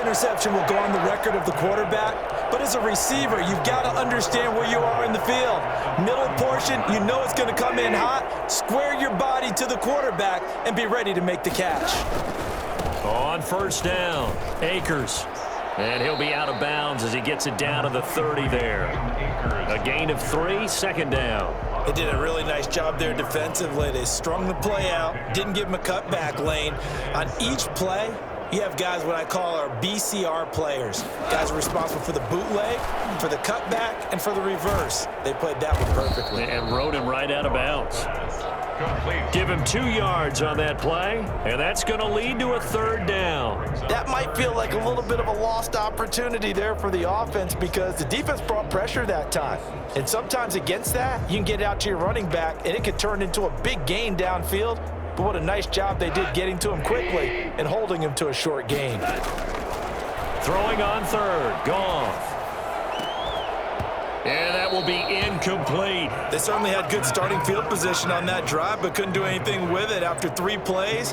interception will go on the record of the quarterback, but as a receiver, you've got to understand where you are in the field. Middle portion, you know it's going to come in hot. Square your body to the quarterback and be ready to make the catch. On first down, Akers. And he'll be out of bounds as he gets it down to the 30 there. A gain of 3, second down. They did a really nice job there defensively. They strung the play out, didn't give him a cutback lane. On each play, you have guys what I call our BCR players. Guys are responsible for the bootleg, for the cutback, and for the reverse. They played that one perfectly. And rode him right out of bounds. Give him 2 yards on that play, and that's going to lead to a third down. That might feel like a little bit of a lost opportunity there for the offense because the defense brought pressure that time. And sometimes against that, you can get out to your running back, and it could turn into a big gain downfield. But what a nice job they did getting to him quickly and holding him to a short gain. Throwing on third, Goff. And that will be incomplete. They certainly had good starting field position on that drive, but couldn't do anything with it after 3 plays.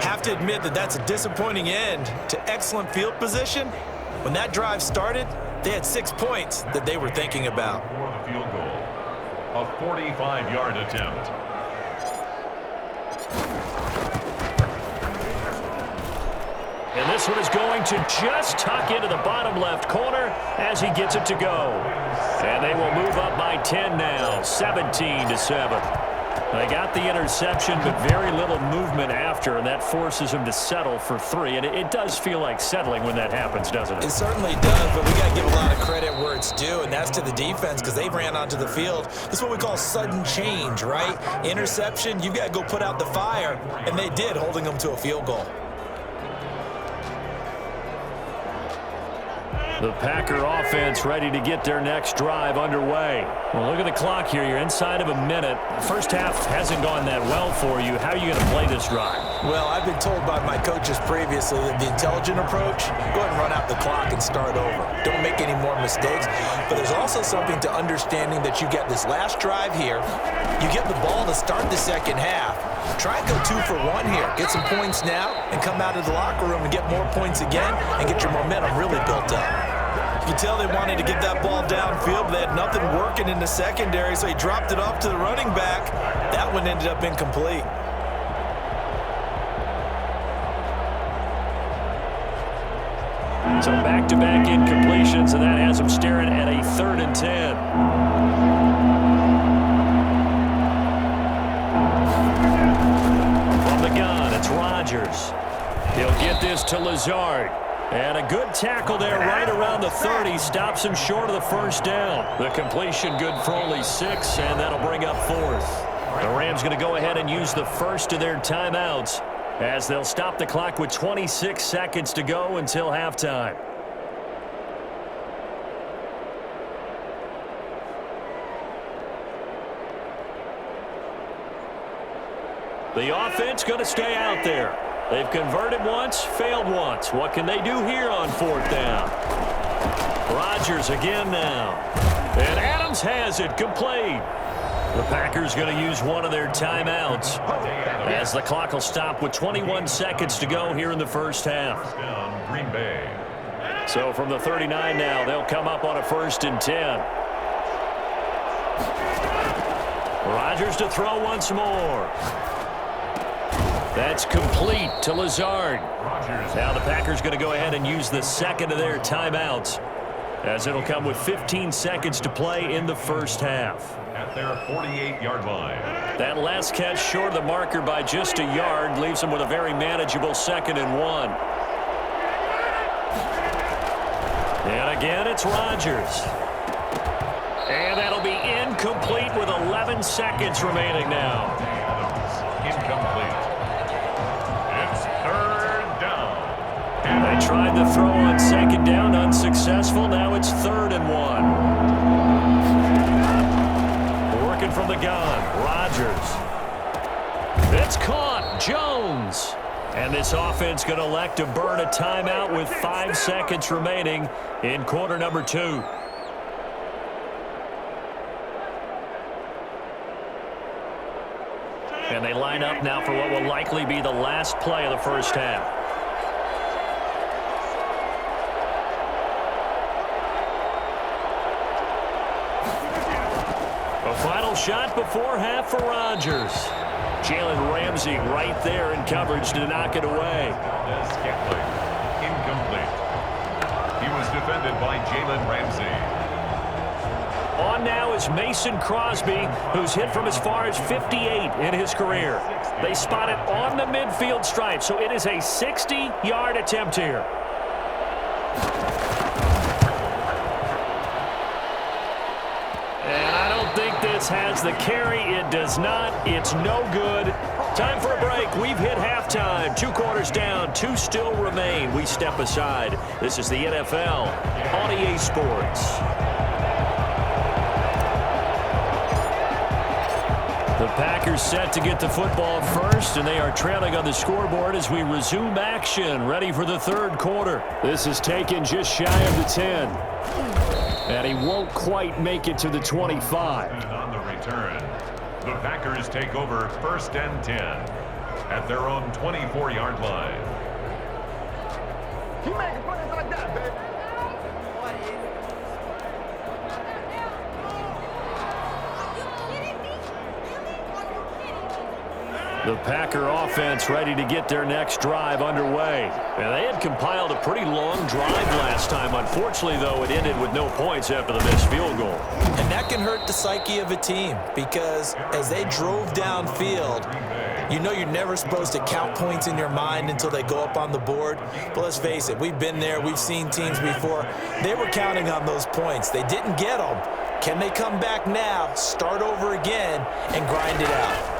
Have to admit that that's a disappointing end to excellent field position. When that drive started, they had 6 points that they were thinking about. For the field goal, a 45-yard attempt. And this one is going to just tuck into the bottom left corner as he gets it to go. And they will move up by 10 now, 17-7. They got the interception, but very little movement after, and that forces him to settle for 3. And it does feel like settling when that happens, doesn't it? It certainly does, but we got to give a lot of credit where it's due, and that's to the defense because they ran onto the field. This is what we call sudden change, right? Interception, you got to go put out the fire, and they did, holding them to a field goal. The Packer offense ready to get their next drive underway. Well, look at the clock here. You're inside of a minute. First half hasn't gone that well for you. How are you going to play this drive? Well, I've been told by my coaches previously that the intelligent approach, go ahead and run out the clock and start over. Don't make any more mistakes. But there's also something to understanding that you get this last drive here. You get the ball to start the second half. Try and go 2 for 1 here. Get some points now and come out of the locker room and get more points again and get your momentum really built up. You can tell they wanted to get that ball downfield, but they had nothing working in the secondary, so he dropped it off to the running back. That one ended up incomplete. So back-to-back incompletions, and that has him staring at a 3rd and 10. From the gun, it's Rodgers. He'll get this to Lazard. And a good tackle there right around the 30. Stops him short of the first down. The completion good for only 6, and that'll bring up 4th. The Rams going to go ahead and use the first of their timeouts as they'll stop the clock with 26 seconds to go until halftime. The offense going to stay out there. They've converted once, failed once. What can they do here on 4th down? Rodgers again now. And Adams has it complete. The Packers going to use one of their timeouts as the clock will stop with 21 seconds to go here in the first half. Green Bay. So from the 39 now, they'll come up on a 1st and 10. Rodgers to throw once more. That's complete to Lazard. Now the Packers going to go ahead and use the second of their timeouts as it'll come with 15 seconds to play in the first half. At their 48-yard line. That last catch short of the marker by just a yard leaves them with a very manageable 2nd and 1. And again, it's Rodgers. And that'll be incomplete with 11 seconds remaining now. Incomplete. It's 3rd down. They tried the throw on 2nd down, unsuccessful. Now it's 3rd and 1. Working from the gun, Rodgers. It's caught, Jones. And this offense going to elect to burn a timeout with 5 seconds remaining in quarter number 2. And they line up now for what will likely be the last play of the first half. final shot before half for Rodgers. Jalen Ramsey right there in coverage to knock it away. Incomplete. He was defended by Jalen Ramsey. On now is Mason Crosby, who's hit from as far as 58 in his career. They spot it on the midfield stripe, so it is a 60-yard attempt here. And I don't think this has the carry. It does not. It's no good. Time for a break. We've hit halftime. 2 quarters down. 2 still remain. We step aside. This is the NFL on EA Sports. The Packers set to get the football first, and they are trailing on the scoreboard as we resume action, ready for the third quarter. This is taken just shy of the 10. And he won't quite make it to the 25. And on the return, the Packers take over 1st and 10 at their own 24-yard line. He making plays like that, baby. The Packer offense ready to get their next drive underway. And they had compiled a pretty long drive last time. Unfortunately, though, it ended with no points after the missed field goal. And that can hurt the psyche of a team because as they drove downfield, you know you're never supposed to count points in your mind until they go up on the board. But let's face it, we've been there. We've seen teams before. They were counting on those points. They didn't get them. Can they come back now, start over again, and grind it out?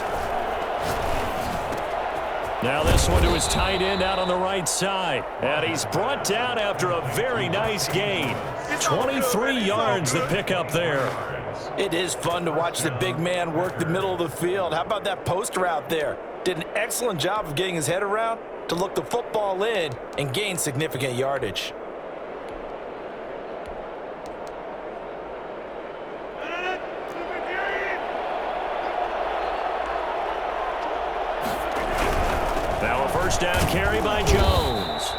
Now this one to his tight end out on the right side. And he's brought down after a very nice gain. 23 yards to pick up there. It is fun to watch the big man work the middle of the field. How about that post route there? Did an excellent job of getting his head around to look the football in and gain significant yardage. Now a first down carry by Jones.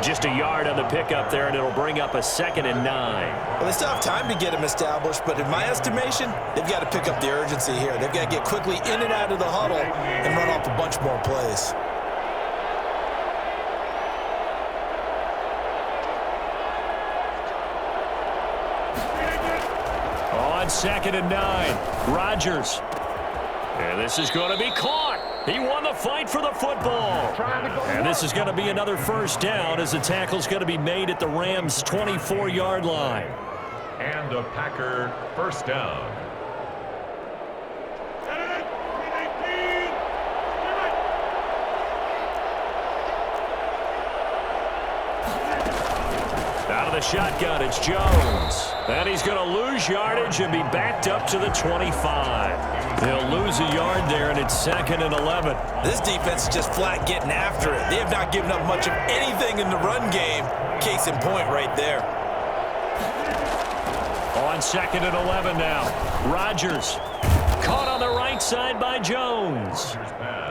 Just a yard on the pickup there, and it'll bring up a 2nd and 9. Well, they still have time to get him established, but in my estimation, they've got to pick up the urgency here. They've got to get quickly in and out of the huddle and run off a bunch more plays. On 2nd and 9, Rodgers. And this is going to be caught. He won the fight for the football. And this is going to be another first down as the tackle's going to be made at the Rams' 24-yard line. And a Packer first down. Out of the shotgun, it's Jones. And he's going to lose yardage and be backed up to the 25. They'll lose a yard there, and it's 2nd and 11. This defense is just flat getting after it. They have not given up much of anything in the run game. Case in point right there. On 2nd and 11 now. Rodgers caught on the right side by Jones.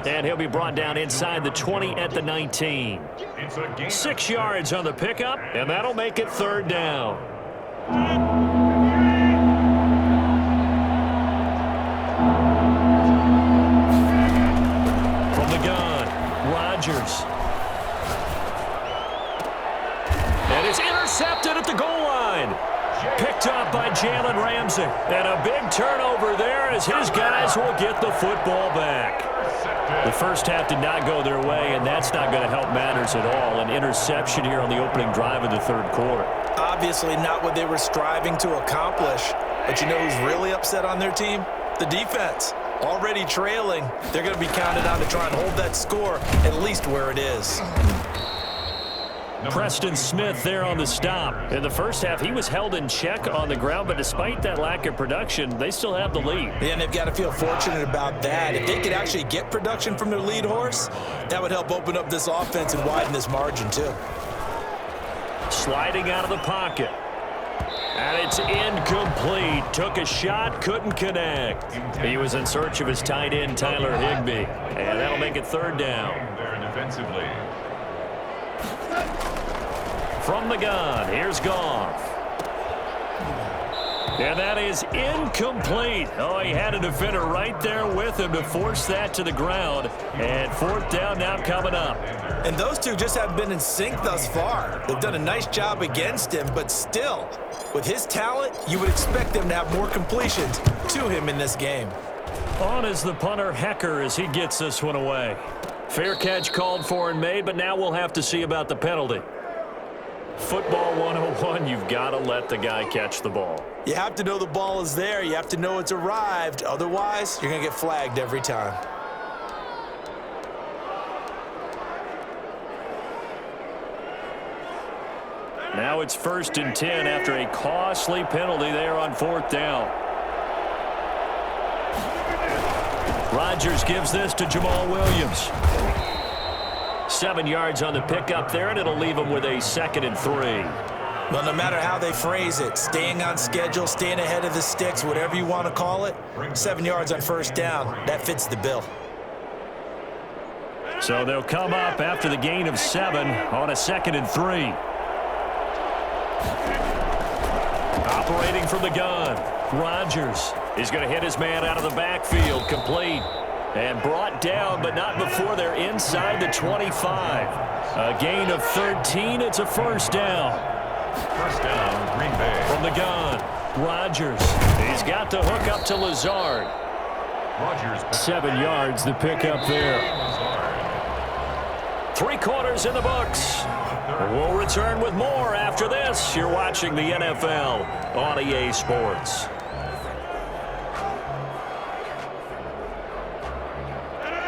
And he'll be brought down inside the 20 at the 19. 6 yards on the pickup, and that'll make it 3rd down. From the gun, Rodgers. And it's intercepted at the goal line. Picked up by Jalen Ramsey. And a big turnover there as his guys will get the football back. The first half did not go their way, and that's not going to help matters at all. An interception here on the opening drive of the 3rd quarter. Obviously not what they were striving to accomplish. But you know who's really upset on their team? The defense. Already trailing. They're going to be counted on to try and hold that score at least where it is. Preston Smith there on the stop. In the first half, he was held in check on the ground, but despite that lack of production, they still have the lead. Yeah, and they've got to feel fortunate about that. If they could actually get production from their lead horse, that would help open up this offense and widen this margin too. Sliding out of the pocket. And it's incomplete. Took a shot, couldn't connect. He was in search of his tight end, Tyler Higbee. And that'll make it 3rd down. There defensively. From the gun, here's Goff. And that is incomplete. Oh, he had a defender right there with him to force that to the ground. And fourth down now coming up. And those two just have been in sync thus far. They've done a nice job against him, but still, with his talent, you would expect them to have more completions to him in this game. On is the punter, Hecker, as he gets this one away. Fair catch called for and made, but now we'll have to see about the penalty. Football 101, you've got to let the guy catch the ball. You have to know the ball is there. You have to know it's arrived. Otherwise, you're going to get flagged every time. Now it's 1st and 10 after a costly penalty there on 4th down. Rodgers gives this to Jamal Williams. 7 yards on the pickup there, and it'll leave him with a 2nd and 3. Well, no matter how they phrase it, staying on schedule, staying ahead of the sticks, whatever you want to call it, 7 yards on 1st down, that fits the bill. So they'll come up after the gain of 7 on a 2nd and 3. Operating from the gun, Rodgers. He's going to hit his man out of the backfield, complete. And brought down, but not before they're inside the 25. A gain of 13, it's a 1st down. 1st down, Green Bay. From the gun, Rodgers. He's got the hook up to Lazard. Rodgers. 7 yards, the pickup there. 3 quarters in the books. We'll return with more after this. You're watching the NFL on EA Sports.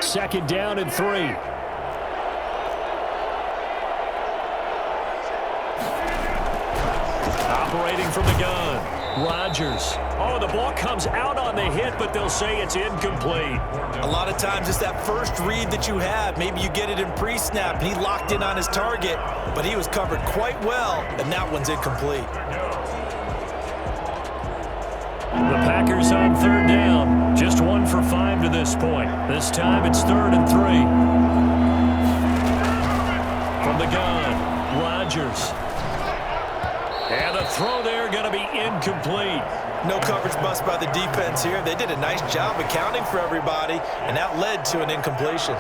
Second down and 3. Operating from the gun, Rodgers. Oh, the ball comes out on the hit, but they'll say it's incomplete. A lot of times it's that first read that you have. Maybe you get it in pre-snap, and he locked in on his target, but he was covered quite well, and that one's incomplete. The Packers on 3rd down. Just 1 for 5 to this point. This time it's 3rd and 3. From the gun, Rodgers. And the throw there going to be incomplete. No coverage bust by the defense here. They did a nice job accounting for everybody, and that led to an incompletion.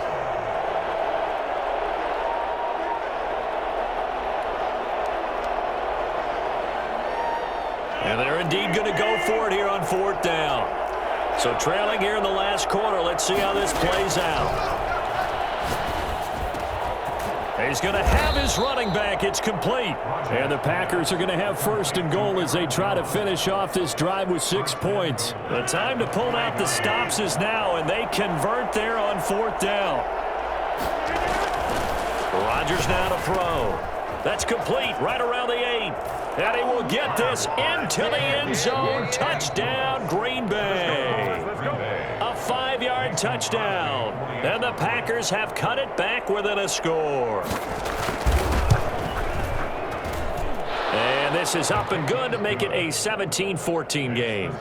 And they're indeed going to go for it here on 4th down. So trailing here in the last quarter, let's see how this plays out. He's going to have his running back. It's complete. And the Packers are going to have 1st and goal as they try to finish off this drive with 6 points. The time to pull out the stops is now, and they convert there on 4th down. Rodgers now to throw. That's complete right around the 8. And he will get this into the end zone. Touchdown, Green Bay. A 5-yard touchdown. And the Packers have cut it back within a score. And this is up and good to make it a 17-14 game.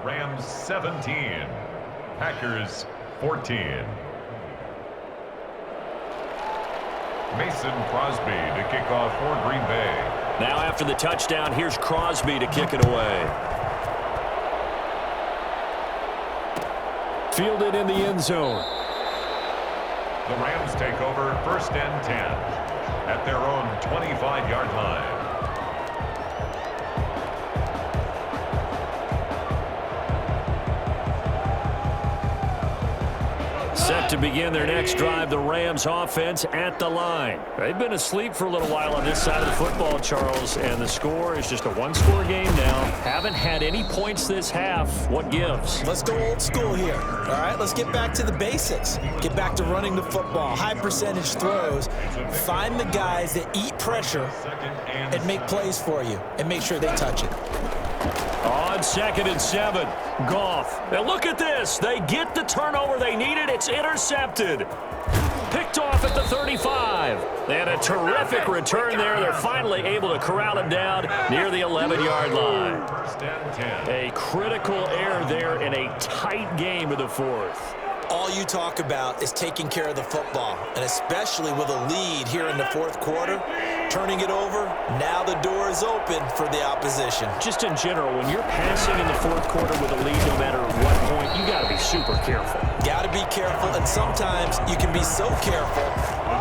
Rams 17, Packers 14. Mason Crosby to kick off for Green Bay. Now after the touchdown, here's Crosby to kick it away. Fielded in the end zone. The Rams take over 1st and 10 at their own 25-yard line. Set to begin their next drive, the Rams offense at the line. They've been asleep for a little while on this side of the football, Charles, and the score is just a 1-score game now. Haven't had any points this half. What gives? Let's go old school here. All right, let's get back to the basics. Get back to running the football, high percentage throws. Find the guys that eat pressure and make plays for you and make sure they touch it. On 2nd and 7, Goff. And look at this. They get the turnover they needed. It's intercepted. Picked off at the 35. And a terrific return there. They're finally able to corral him down near the 11-yard line. 1st and 10. A critical error there in a tight game of the 4th. All you talk about is taking care of the football, and especially with a lead here in the fourth quarter, turning it over, now the door is open for the opposition. Just in general, when you're passing in the fourth quarter with a lead, no matter what point, you got to be super careful. Got to be careful, and sometimes you can be so careful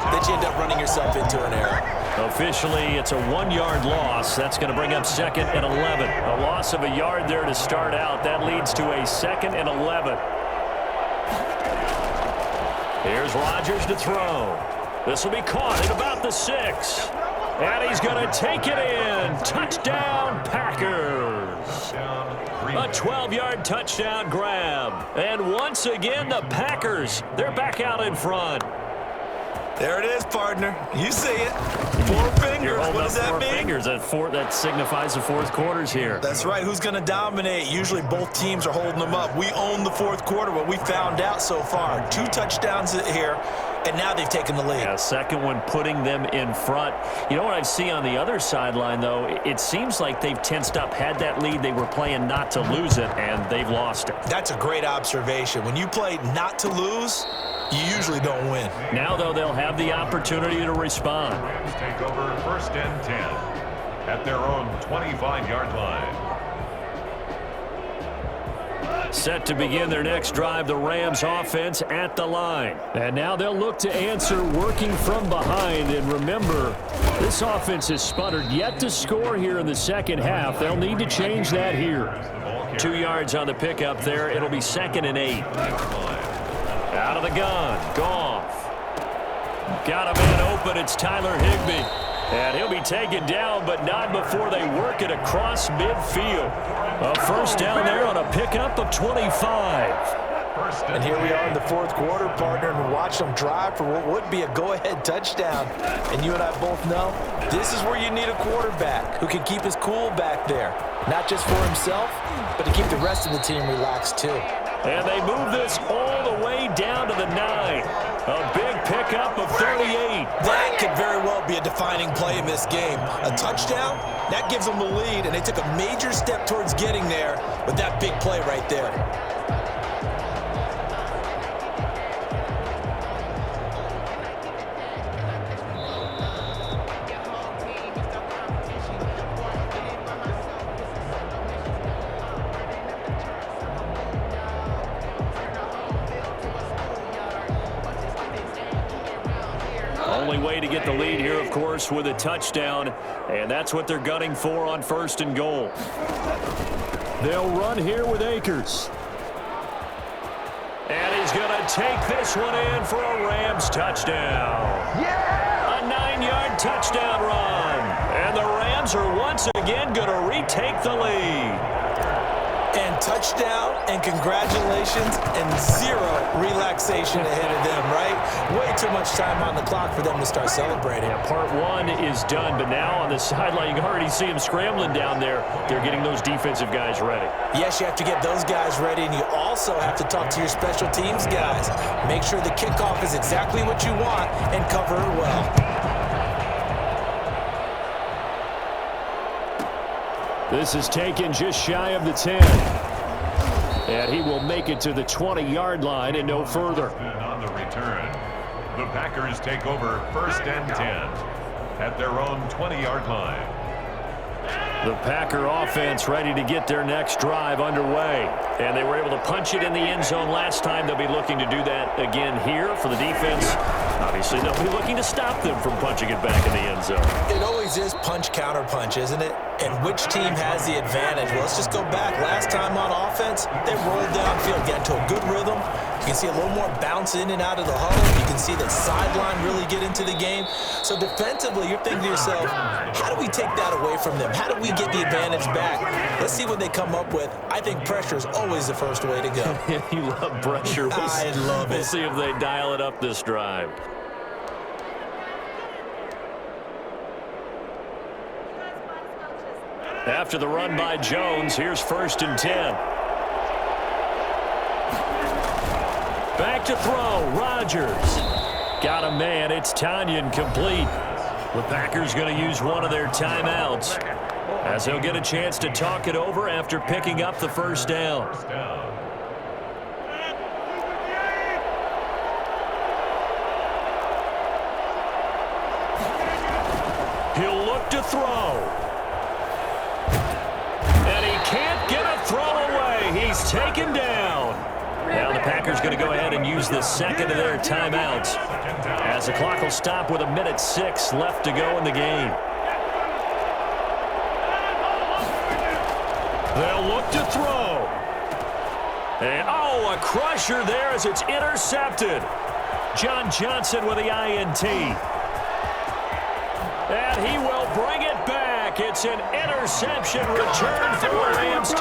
that you end up running yourself into an error. Officially, it's a 1-yard loss. That's going to bring up 2nd and 11. A loss of a yard there to start out. That leads to a 2nd and 11. Here's Rodgers to throw. This will be caught at about the 6. And he's going to take it in. Touchdown, Packers. A 12-yard touchdown grab. And once again, the Packers, they're back out in front. There it is, partner. You see it. 4 fingers. What does that mean? 4 fingers. That signifies the fourth quarter's here. That's right. Who's going to dominate? Usually both teams are holding them up. We own the fourth quarter, what we found out so far. 2 touchdowns here, and now they've taken the lead. Yeah, second one putting them in front. You know what I see on the other sideline, though? It seems like they've tensed up. Had that lead, they were playing not to lose it, and they've lost it. That's a great observation. When you play not to lose, you usually don't win. Now, though, they'll have the opportunity to respond. Take over 1st and 10 at their own 25-yard line. Set to begin their next drive, the Rams offense at the line. And now they'll look to answer working from behind. And remember, this offense has sputtered yet to score here in the second half. They'll need to change that here. 2 yards on the pickup there. It'll be 2nd and 8. Out of the gun, Goff. Got a man open, it's Tyler Higbee. And he'll be taken down, but not before they work it across midfield. A first down there on a pickup of 25. And here we are in the fourth quarter, partner, and watch them drive for what would be a go-ahead touchdown. And you and I both know this is where you need a quarterback who can keep his cool back there. Not just for himself, but to keep the rest of the team relaxed too. And they move this all the way down to the 9. A big pickup of 38. That could very well be a defining play in this game. A touchdown, that gives them the lead, and they took a major step towards getting there with that big play right there. Only way to get the lead here, of course, with a touchdown, and that's what they're gunning for on 1st and goal. They'll run here with Akers. And he's going to take this one in for a Rams touchdown. Yeah! A 9-yard touchdown run. And the Rams are once again going to retake the lead. And touchdown, and congratulations, and 0 relaxation ahead of them, right? Way too much time on the clock for them to start celebrating. Yeah, part 1 is done, but now on the sideline, you can already see them scrambling down there. They're getting those defensive guys ready. Yes, you have to get those guys ready, and you also have to talk to your special teams guys. Make sure the kickoff is exactly what you want and cover it well. This is taken just shy of the 10. And he will make it to the 20-yard line and no further. On the return, the Packers take over 1st and 10 at their own 20-yard line. The Packer offense ready to get their next drive underway. And they were able to punch it in the end zone last time. They'll be looking to do that again here for the defense. Obviously, they'll be looking to stop them from punching it back in the end zone. It always is punch, counter punch, isn't it? And which team has the advantage? Well, let's just go back. Last time on offense, they rolled downfield, get into a good rhythm. You can see a little more bounce in and out of the huddle. You can see the sideline really get into the game. So defensively, you're thinking to yourself, how do we take that away from them? How do we get the advantage back? Let's see what they come up with. I think pressure is always the first way to go. You love pressure. I love it. We'll see if they dial it up this drive. After the run by Jones, here's 1st and 10. Back to throw, Rodgers. Got a man, it's Tanyan complete. The Packers going to use one of their timeouts as they'll get a chance to talk it over after picking up the first down. look to throw. And he can't get a throw away. He's taken down. Now the Packers going to go ahead and use the second of their timeouts, as the clock will stop with 1:06 left to go in the game. They'll look to throw. And, oh, a crusher there as it's intercepted. John Johnson with the INT. And he will bring it back. It's an interception return for the Rams.